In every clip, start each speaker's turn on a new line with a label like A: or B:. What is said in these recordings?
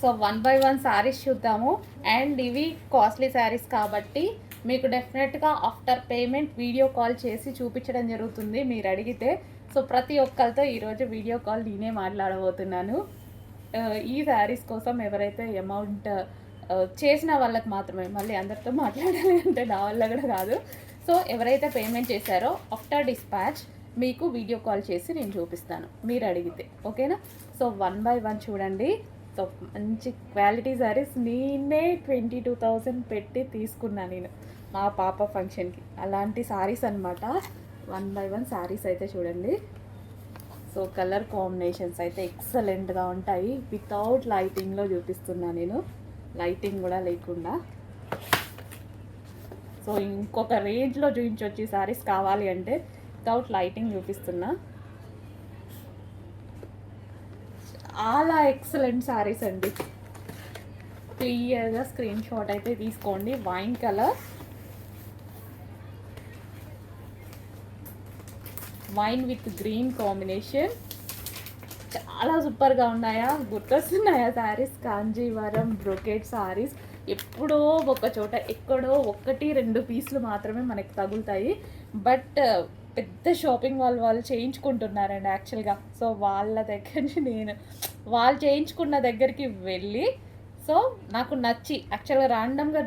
A: So 1 by 1 saris చూద్దాము. And ఇవి costly saris కాబట్టి మీకు డెఫినెట్గా ఆఫ్టర్ పేమెంట్ వీడియో కాల్ చేసి చూపించడం జరుగుతుంది మీరు అడిగితే. సో ప్రతి ఒక్కరితో ఈరోజు వీడియో కాల్ నేనే మాట్లాడబోతున్నాను. ఈ శారీస్ కోసం ఎవరైతే అమౌంట్ చేసిన వాళ్ళకి మాత్రమే, మళ్ళీ అందరితో మాట్లాడాలి అంటే నా వల్ల కూడా కాదు. సో ఎవరైతే పేమెంట్ చేశారో ఆఫ్టర్ డిస్పాచ్ మీకు వీడియో కాల్ చేసి నేను చూపిస్తాను మీరు అడిగితే, ఓకేనా? సో 1 బై 1 చూడండి. సో మంచి క్వాలిటీ శారీస్ నేనే 22,000 పెట్టి తీసుకున్నాను నేను మా పాప ఫంక్షన్కి. అలాంటి శారీస్ అనమాట. 1 బై 1 శారీస్ అయితే చూడండి. సో కలర్ కాంబినేషన్స్ అయితే ఎక్సలెంట్గా ఉంటాయి. వితౌట్ లైటింగ్లో చూపిస్తున్నాను నేను, లైటింగ్ కూడా లేకుండా. సో ఇంకొక రేంజ్లో చూపించవచ్చు ఈ శారీస్ కావాలి అంటే. వితౌట్ లైటింగ్ చూపిస్తున్నా. చాలా ఎక్సలెంట్ శారీస్ అండి. క్లియర్గా స్క్రీన్ షాట్ అయితే తీసుకోండి. Wine colour, wine with green combination. చాలా సూపర్గా ఉన్నాయా? గుర్తొస్తున్నాయా శారీస్? కాంజీవరం బ్రొకేట్ శారీస్ ఎప్పుడో ఒక చోట ఎక్కడో 1-2 పీసులు మాత్రమే మనకి తగులుతాయి. బట్ పెద్ద షాపింగ్ వాళ్ళు చేయించుకుంటున్నారండి యాక్చువల్గా. సో వాళ్ళ దగ్గర నుంచి నేను వాళ్ళు చేయించుకున్న దగ్గరికి వెళ్ళి, సో నాకు నచ్చి యాక్చువల్గా ర్యాండమ్గా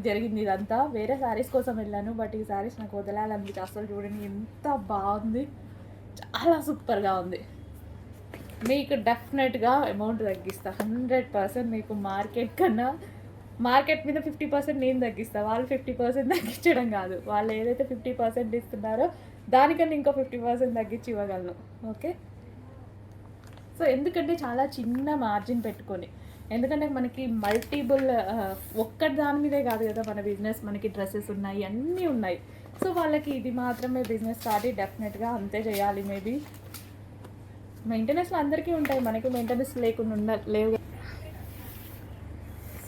A: జరిగింది ఇదంతా. వేరే శారీస్ కోసం వెళ్ళాను, బట్ ఈ శారీస్ నాకు వదలాలనిపించి అసలు చూడండి ఎంత బాగుంది, చాలా సూపర్గా ఉంది. మీకు డెఫినెట్గా అమౌంట్ తగ్గిస్తా 100%. మీకు మార్కెట్ మీద 50% నేను తగ్గిస్తాను. వాళ్ళు 50% తగ్గించడం కాదు, వాళ్ళు ఏదైతే 50% ఇస్తున్నారో దానికన్నా ఇంకో 50% తగ్గించి ఇవ్వగలను, ఓకే? సో ఎందుకంటే చాలా చిన్న మార్జిన్ పెట్టుకొని, ఎందుకంటే మనకి మల్టిపుల్ ఒక్కటి దాని మీదే కాదు కదా మన బిజినెస్. మనకి డ్రెస్సెస్ ఉన్నాయి, అన్నీ ఉన్నాయి. సో వాళ్ళకి ఇది మాత్రమే బిజినెస్ కాబట్టి డెఫినెట్గా అంతే చేయాలి. మేబీ మెయింటెనెన్స్లో అందరికీ ఉంటాయి, మనకి మెయింటెనెన్స్ లేకుండా లేవు.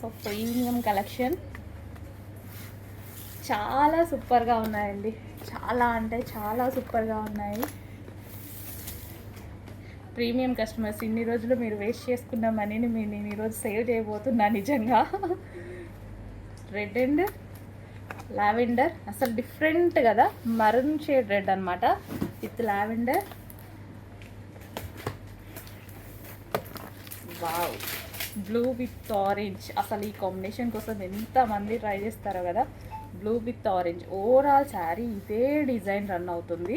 A: సో ప్రీమియం కలెక్షన్ చాలా సూపర్గా ఉన్నాయండి. చాలా అంటే చాలా సూపర్గా ఉన్నాయి. ప్రీమియం కస్టమర్స్, ఇన్ని రోజులు మీరు వేస్ట్ చేసుకున్న మనీని నేను ఈరోజు సేవ్ చేయబోతున్నా నిజంగా. రెడ్ అండ్ లావెండర్ అసలు డిఫరెంట్ కదా, మరూన్ షేడ్ రెడ్ అనమాట with lavender. Wow, blue with orange. అసలు ఈ కాంబినేషన్ కోసం ఎంతమంది ట్రై చేస్తారో కదా. Blue with orange. Overall sari ఇదే డిజైన్ రన్ అవుతుంది.